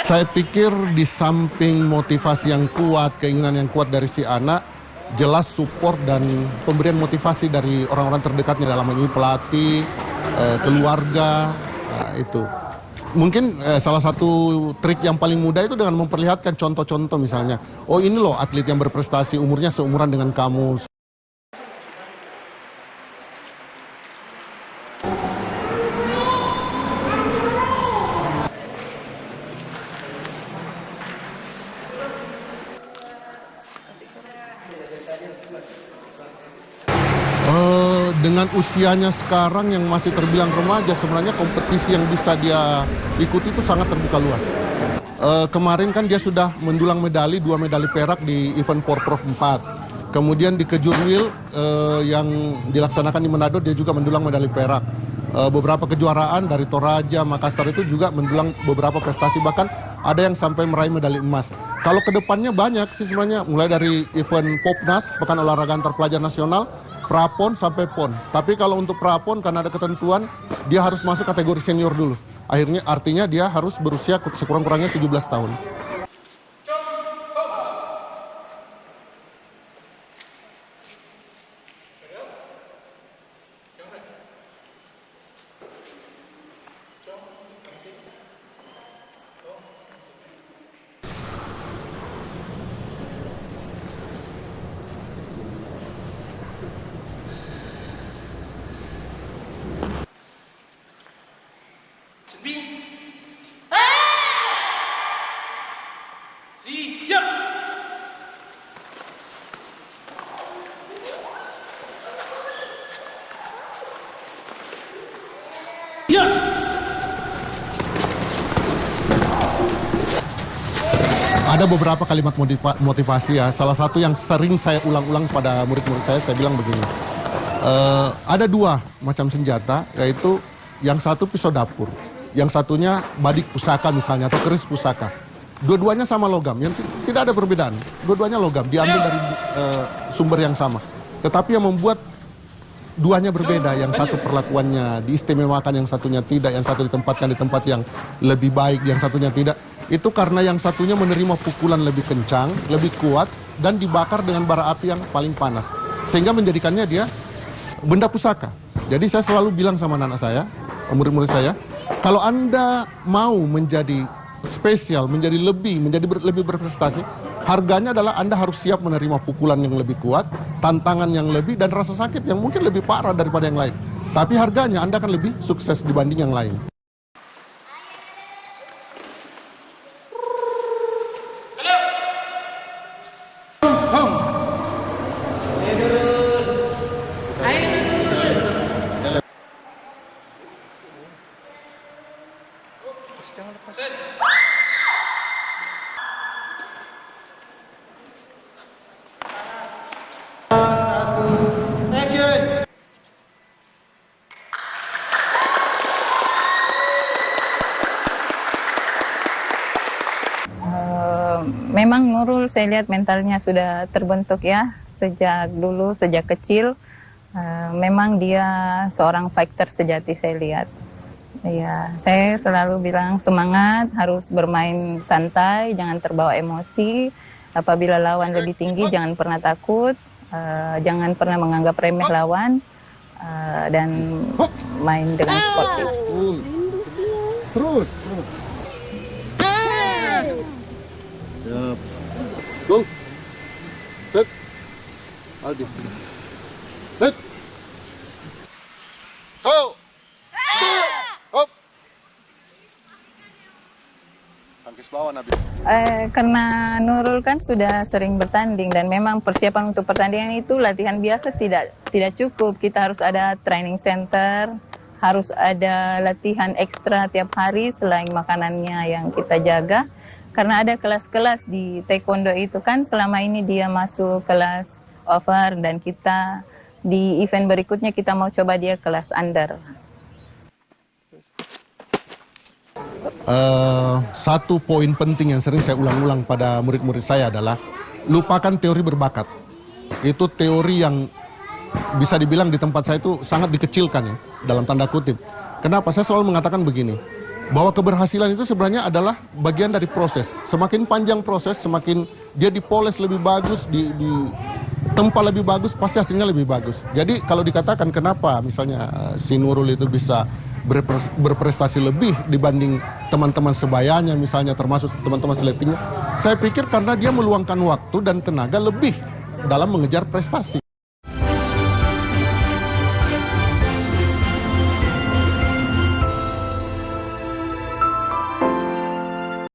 Saya pikir di samping motivasi yang kuat, keinginan yang kuat dari si anak, jelas support dan pemberian motivasi dari orang-orang terdekatnya dalam hal ini pelatih, keluarga, itu. Mungkin salah satu trik yang paling mudah itu dengan memperlihatkan contoh-contoh misalnya. Oh ini loh atlet yang berprestasi umurnya seumuran dengan kamu. Dengan usianya sekarang yang masih terbilang remaja, sebenarnya kompetisi yang bisa dia ikuti itu sangat terbuka luas. Kemarin kan dia sudah mendulang medali, 2 medali perak di event Porprov 4. Kemudian di Kejurwil yang dilaksanakan di Manado, dia juga mendulang medali perak. Beberapa kejuaraan dari Toraja, Makassar itu juga mendulang beberapa prestasi, bahkan ada yang sampai meraih medali emas. Kalau kedepannya banyak sih sebenarnya, mulai dari event Popnas, Pekan Olahraga Antar Pelajar Nasional, Prapon sampai PON. Tapi kalau untuk Prapon karena ada ketentuan, dia harus masuk kategori senior dulu. Artinya dia harus berusia sekurang-kurangnya 17 tahun. Ada beberapa kalimat motivasi ya. Salah satu yang sering saya ulang-ulang pada murid-murid saya bilang begini. Ada 2 macam senjata, yaitu yang satu pisau dapur, yang satunya badik pusaka misalnya, atau keris pusaka. Dua-duanya sama logam, yang tidak ada perbedaan. Dua-duanya logam, diambil dari sumber yang sama. Tetapi yang membuat duanya berbeda, yang satu perlakuannya diistimewakan, yang satunya tidak, yang satu ditempatkan di tempat yang lebih baik, yang satunya tidak. Itu karena yang satunya menerima pukulan lebih kencang, lebih kuat, dan dibakar dengan bara api yang paling panas. Sehingga menjadikannya dia benda pusaka. Jadi saya selalu bilang sama anak saya, murid-murid saya, kalau Anda mau menjadi spesial, menjadi lebih berprestasi, harganya adalah Anda harus siap menerima pukulan yang lebih kuat, tantangan yang lebih, dan rasa sakit yang mungkin lebih parah daripada yang lain. Tapi harganya Anda akan lebih sukses dibanding yang lain. Memang Nurul saya lihat mentalnya sudah terbentuk ya sejak dulu, sejak kecil. Memang dia seorang fighter sejati saya lihat. Ya, saya selalu bilang semangat, harus bermain santai, jangan terbawa emosi. Apabila lawan lebih tinggi jangan pernah takut, jangan pernah menganggap remeh lawan, dan main dengan sportif. Terus. Yap. Go. Set. Aldi. Set. So. Hop. Tangkis bawah Nabi. Karena Nurul kan sudah sering bertanding dan memang persiapan untuk pertandingan itu latihan biasa tidak cukup. Kita harus ada training center, harus ada latihan ekstra tiap hari selain makanannya yang kita jaga. Karena ada kelas-kelas di taekwondo itu kan, selama ini dia masuk kelas over dan kita di event berikutnya kita mau coba dia kelas under. Satu poin penting yang sering saya ulang-ulang pada murid-murid saya adalah lupakan teori berbakat. Itu teori yang bisa dibilang di tempat saya itu sangat dikecilkan ya, dalam tanda kutip. Kenapa? Saya selalu mengatakan begini, bahwa keberhasilan itu sebenarnya adalah bagian dari proses. Semakin panjang proses, semakin dia dipoles lebih bagus, tempa lebih bagus, pasti hasilnya lebih bagus. Jadi kalau dikatakan kenapa misalnya si Nurul itu bisa berprestasi lebih dibanding teman-teman sebayanya misalnya, termasuk teman-teman seletingnya, saya pikir karena dia meluangkan waktu dan tenaga lebih dalam mengejar prestasi.